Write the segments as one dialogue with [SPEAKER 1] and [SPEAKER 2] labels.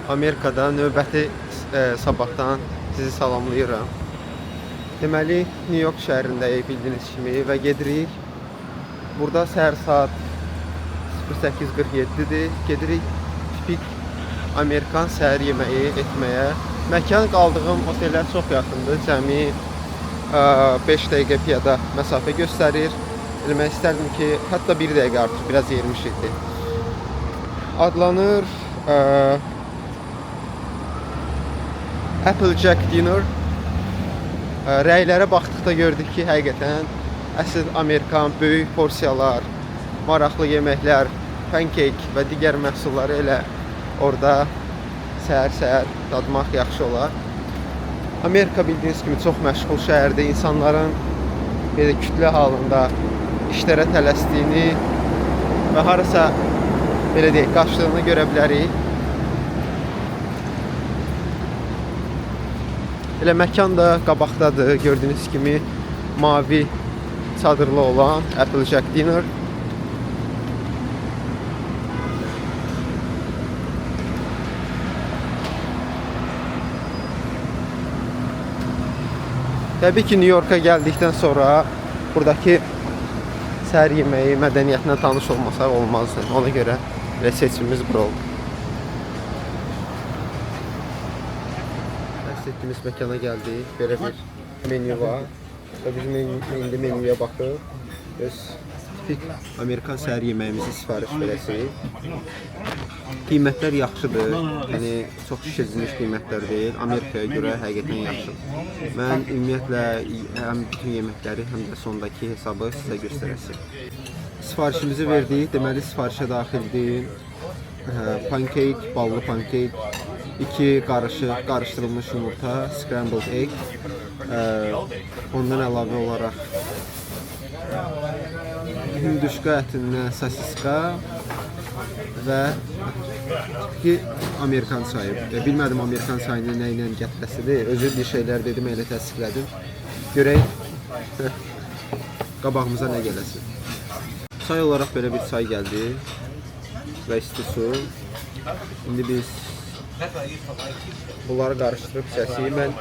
[SPEAKER 1] Amerikada növbəti sabahdan sizi salamlayıram. Deməli, New York şəhərindəyik bildiyiniz kimi və gedirik. Burada səhər saat 08:47-dir. Gedirik tipik Amerikan səhər yeməyi etməyə. Məkan qaldığım otelə çox yaxındır. Cəmi 5 dəqiqə piyada məsafə göstərir. Eləmək istərdim ki, hətta 1 dəqiqə artıq biraz yermiş idi. Adlanır Applejack Dinner. Rəylərə baxdıqda gördük ki, həqiqətən əsl Amerikan böyük porsiyalar, maraqlı yeməklər, pankek və digər məhsulları elə orada səhər-səhər dadmaq yaxşı olar. Amerika bildiyiniz kimi çox məşğul şəhərdə insanların belə kütlə halında işlərə tələsdiyini və harasa belə deyək, qaçdığını görə bilərik. Elə məkan da qabaqdadır, gördüyünüz kimi mavi çadırlı olan Applejack Dinner. Təbii ki, New York'a gəldikdən sonra buradakı səhər yeməyi mədəniyyətinə tanış olmasaq olmazdı. Ona görə seçimimiz bura oldu. Bəs etdiyimiz məkana gəldik. Belə bir menü var. Və biz indi menüyə baxıb öz tipik Amerikan səhər yeməyimizi sifariş verəsik. Qiymətlər yaxşıdır. Yəni çox şişirilmiş qiymətlər deyil. Amerikaya görə həqiqətən yaxşıdır. Mən ümumiyyətlə həm bütün yeməkləri, həm də sondakı hesabı sizə göstərəcəm. Sifarişimizi verdik. Deməli sifarişə daxildir pankek, ballı pankek, 2 qarışdırılmış yumurta, scrambled egg. Ondan əlavə olaraq hündüşka ətindən sosiska və Amerikan çayı. Bilmədim Amerikan çayının nə ilə gətirəsidir. Özü bir şeylər dedim, elə təsdiqlədim. Görək qabağımıza nə gələsin. Çay olaraq belə bir çay gəldi və isti su. İndi biz bunları qarışdırıb içəsik. Mən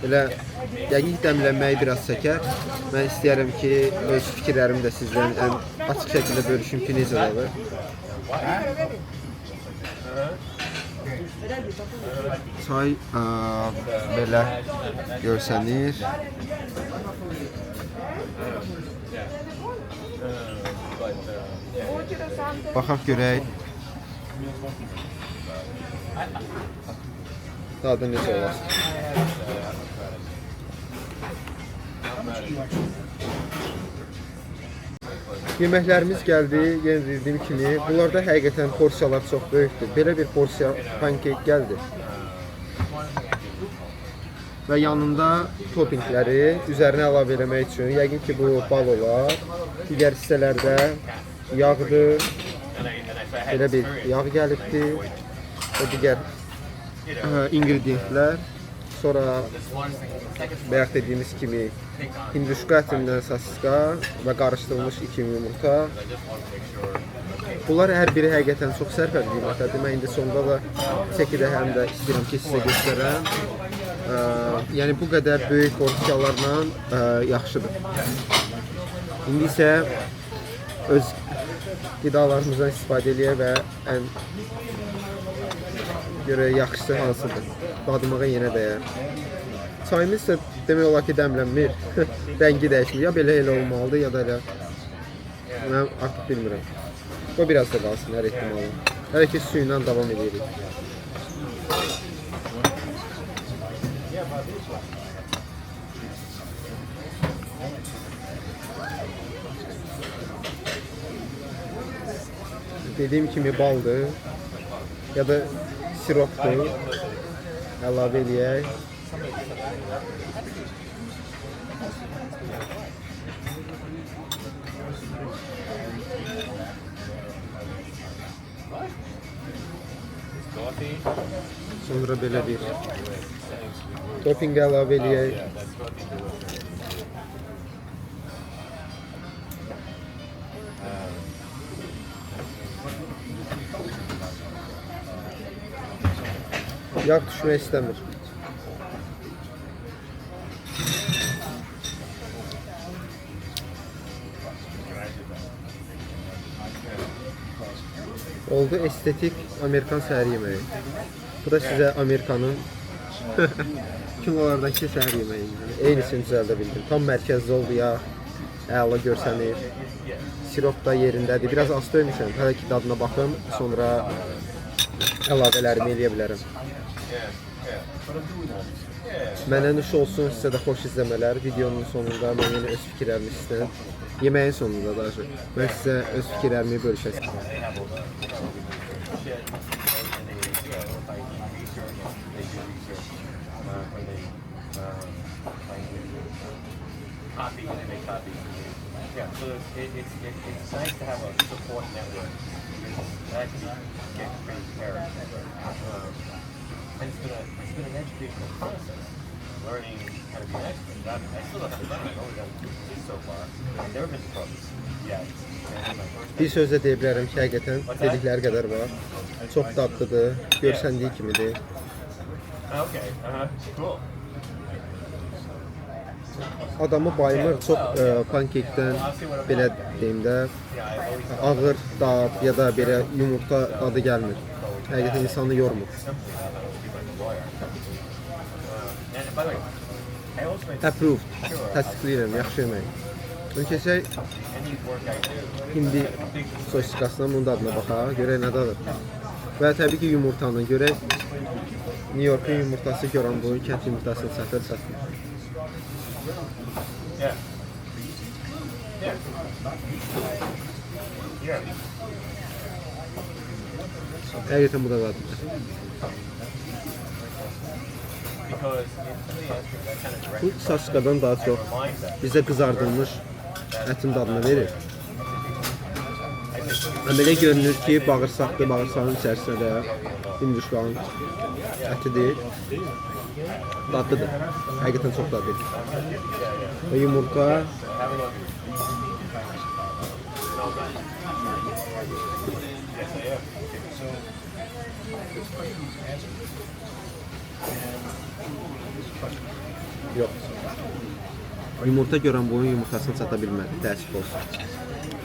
[SPEAKER 1] elə dəqiq dəmlənməyi biraz çəkər. Mən istəyərəm ki, öz fikirlərimi də sizdən ən açıq şəkildə bölüşüm ki, necə olur. Çay belə görsənir. Baxaq görək. Dadı necə olar? Yeməklərimiz gəldi, yenə dediyim kimi. Bunlarda həqiqətən porsiyalar çox böyükdür. Belə bir porsiya pankek gəldi. Və yanında toppingləri üzərinə əlavə eləmək üçün, yəqin ki, bu bal olar. Digər hissələrdə yağdır. Belə bir yağ gəlibdir. Və digər ingredientlər. Sonra bayaq dediyimiz kimi hinduşka ətindən sosiska və qarışdırılmış 2 yumurta. Bunlar hər biri həqiqətən çox sərfəli qiymətlidir. Mən indi sonda da çəkidə həm də istəyirəm ki, sizə göstərəm. Yəni bu qədər böyük porsiyalarla yaxşıdır. İndi isə öz qidalarımızdan istifadə edək və ən görə yaxşısı hansıdır. Dadmağa yenə dəyər. Çayımız isə demək olar ki, dəmlənmir. Rəngi dəyişmir. Ya belə elə olmalıdır, ya da elə. Mən artıq bilmirəm. O biraz da qalsın hər ehtimalı. Hələ ki, su ilə davam edirik. Dediyim kimi baldır. Ya da siropdur. Əlavə edək. Sonra belə bir topping əlavə edək. Yağ düşmək istəmir. Oldu estetik Amerikan səhər yeməyi. Bu da sizə Amerikanın kinolardakı səhər yeməyi. Eynisini düzəldə bildim. Tam mərkəzdə oldu ya. Əla görsənir. Sirop da yerindədir. Biraz az döymüşəm. Hələ ki dadına baxım, sonra əlavələrimi eləyə bilərəm. Mənə nuş olsun, sizə də xoş izləmələr. Videonun sonunda mən yenə öz fikirlərimi istəyirəm. Yeməyin sonunda da mən sizə öz fikirlərimi bölüşəcəm.
[SPEAKER 2] Copy and they make copies. Yeah, so it's nice to have a support network. It actually gets pretty carrot. And it's been an educational process, learning how to be an expert. I still don't have it done. I've only done this so far. I've never been to pros yet.
[SPEAKER 1] Bir sözlə deyə bilərəm ki, həqiqətən dedikləri qədər var. Çox dadlıdır, görsəndiyi kimidir.
[SPEAKER 2] Okay, cool.
[SPEAKER 1] Adamı baymır, çox pankekdən belə deyim də ağır dad ya da belə yumurta dadı gəlmir. Həqiqətən insanı yormur. Approved, təsdiqləyirəm, yaxşı yemək. Bunu keçək hindi sosikasına, bunun dadına baxaq, görək nə dadır. Və təbii ki yumurtanı görək. New York'un yumurtası görən bu kənd yumurtasını satır.
[SPEAKER 2] Yeah. Yeah. Yeah.
[SPEAKER 1] Həqiqətən bu da dadlıdır. Bu saçkadan daha çox bizə qızardılmış ətin dadını verir. Belə görünür ki, bağırsaqdır, bağırsağın içərisində də hinduşkanın ətidir. Dadlıdır. Həqiqətən çox dadlıdır. Və yumurta yox. Yumurta görən boyun yumurtasını çata bilmədi, təəssüf olsun.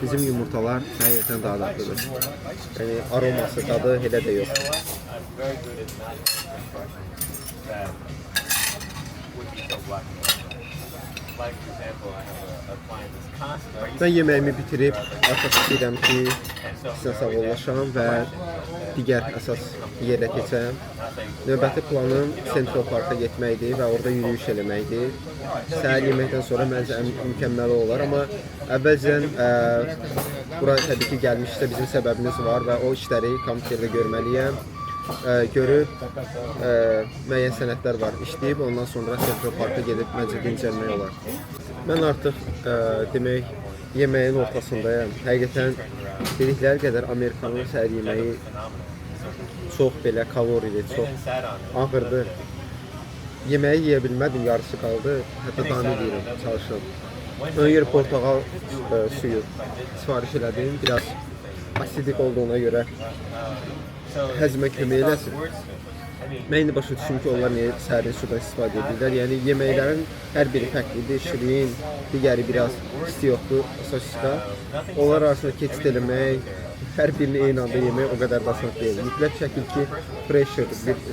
[SPEAKER 1] Bizim yumurtalar həqiqətən daha dadlıdır. Yəni aroması, dadı elə də yox. Mən yeməyimi bitirib artıq istəyirəm ki, sizə sağollaşam və digər əsas yerə keçəm. Növbəti planım Central Park'a getməkdir və orada yürüyüş eləməkdir. Səhər yeməkdən sonra məncə mükəmməli olar, amma əvvəlcədən bura təbii ki gəlmişsə bizim səbəbimiz var və o işləri kompüterdə görməliyəm. Görüb müəyyən sənədlər var, işləyib, ondan sonra Central Park'a gedib məncə dincəlmək olar. Mən artıq demək yeməyin ortasındayım. Həqiqətən dedikləri qədər Amerikanın səhər yeməyi çox belə kalorili, çox ağırdır. Yeməyi yeyə bilmədim, yarısı qaldı. Hətta daimi deyirəm, çalışıram. Ön yer portağal suyu sifariş elədim. Biraz asidik olduğuna görə həzmə kömək eləsin. Mən indi başa düşdüm ki, onlar niyə sərin sudan istifadə edirlər. Yəni yeməklərin hər biri fərqlidir, şirin, digəri biraz istiyoxlu, sosiska. Onlar arasında keçid eləmək, hər birini eyni anda yemək o qədər də asan deyil. Mütləq şəkil ki, pressure,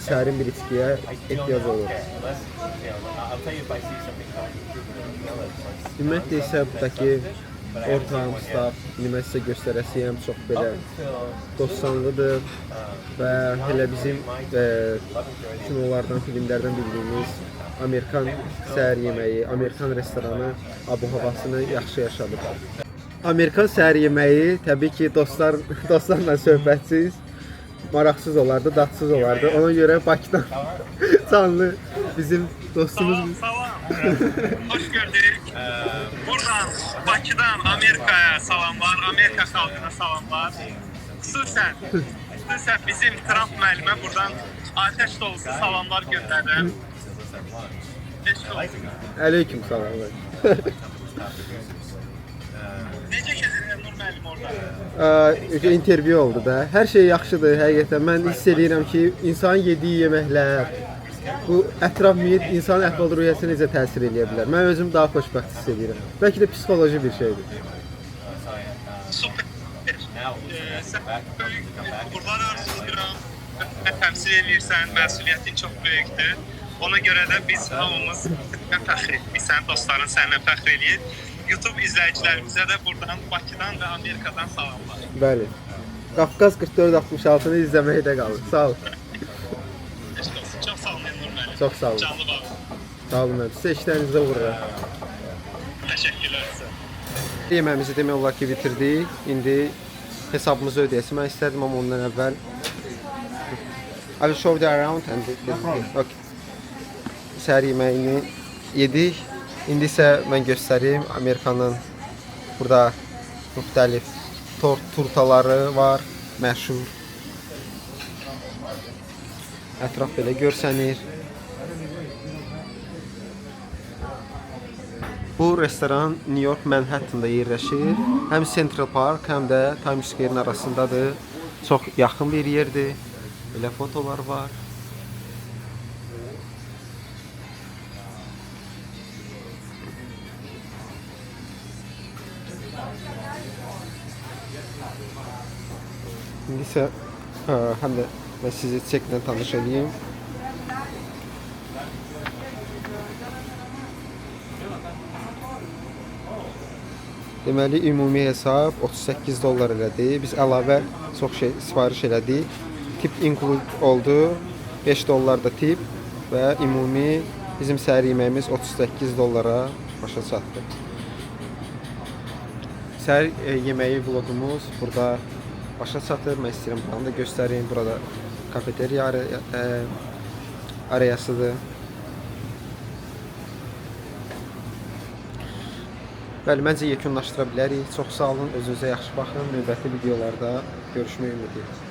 [SPEAKER 1] sərin bir içkiyə ehtiyac olur. Ümumiyyətlə isə buradakı ortam, staf, mən sizə göstərəsiyəm, çox belə dostsanlıdır və elə bizim kinolardan, filmlərdən bildiyimiz Amerikan səhər yeməyi, Amerikan restoranı abu-havasını yaxşı yaşadır. Amerikan səhər yeməyi təbii ki dostlarla söhbətsiz, maraqsız olardı, dadsız olardı. Ona görə Bakıdan canlı bizim dostumuz.
[SPEAKER 3] Salam. Hoş gördük. Buradan Bakıdan Amerika'ya salamlar, Amerika xalqına salamlar. Xüsusən bizim Trump müəllimə buradan ateş dolusu salamlar göndərirəm.
[SPEAKER 1] Aleyküm salamlar.
[SPEAKER 3] Necə keçir Nur müəllim orada?
[SPEAKER 1] intervyu oldu da. Hər şey yaxşıdır həqiqətən. Mən hiss edirəm ki, insanın yediyi yeməklər, bu ətraf mühit insanın əhval-ruhiyyəsinə necə təsir edə bilər. Mən özüm daha xoşbəxt hiss edirəm. Bəlkə də psixoloji bir şeydir.
[SPEAKER 3] Super. Sən böyük uğurlar arzulayıram. Təmsil edirsən, məsuliyyətin çox böyükdür. Ona görə də biz hamımız fəxr edirik. Sənin dostların səninlə fəxr edir. YouTube izləyicilərimizə də buradan Bakıdan və Amerikadan salamlar.
[SPEAKER 1] Bəli. Qafqaz 4466-nı izləməyə də qalır. Sağ ol.
[SPEAKER 3] Çox sağ olun Nur müəllim.
[SPEAKER 1] Çox sağ olun.
[SPEAKER 3] Canlı bağlı.
[SPEAKER 1] Sağ olun. Sizə işlərinizdə uğurlar.
[SPEAKER 3] Təşəkkürlər sizə.
[SPEAKER 1] Yeməğimizi demək olar ki bitirdik. İndi hesabımızı ödəyəsin. Mən istərdim amma ondan əvvəl I will show you around and okay. Səhər yeməyini yedik. İndi isə mən göstəreyim. Amerikanın burada müxtəlif turtaları var, məşhur. Ətraf belə görsənir. Bu restoran New York Manhattan'da yerləşir. Həm Central Park, həm də Times Square-in arasındadır. Çox yaxın bir yerdir. Belə fotolar var. İndi isə həm də mən sizi çeklə tanış edeyim. Deməli, ümumi hesab 38 dollar elədi. Biz əlavə çox şey sifariş elədik. Tip include oldu. 5 dollar da tip və ümumi bizim səhər yeməyimiz 38 dollara başa çatdı. Səhər yeməyi vloqumuz burada başa çatır. Mən istəyirəm buranı da göstəreyim. Burada kafeteriya arayasıdır. Bəli, məncə yekunlaşdıra bilərik. Çox sağ olun, özünüzə yaxşı baxın. Növbəti videolarda görüşmək ümidi.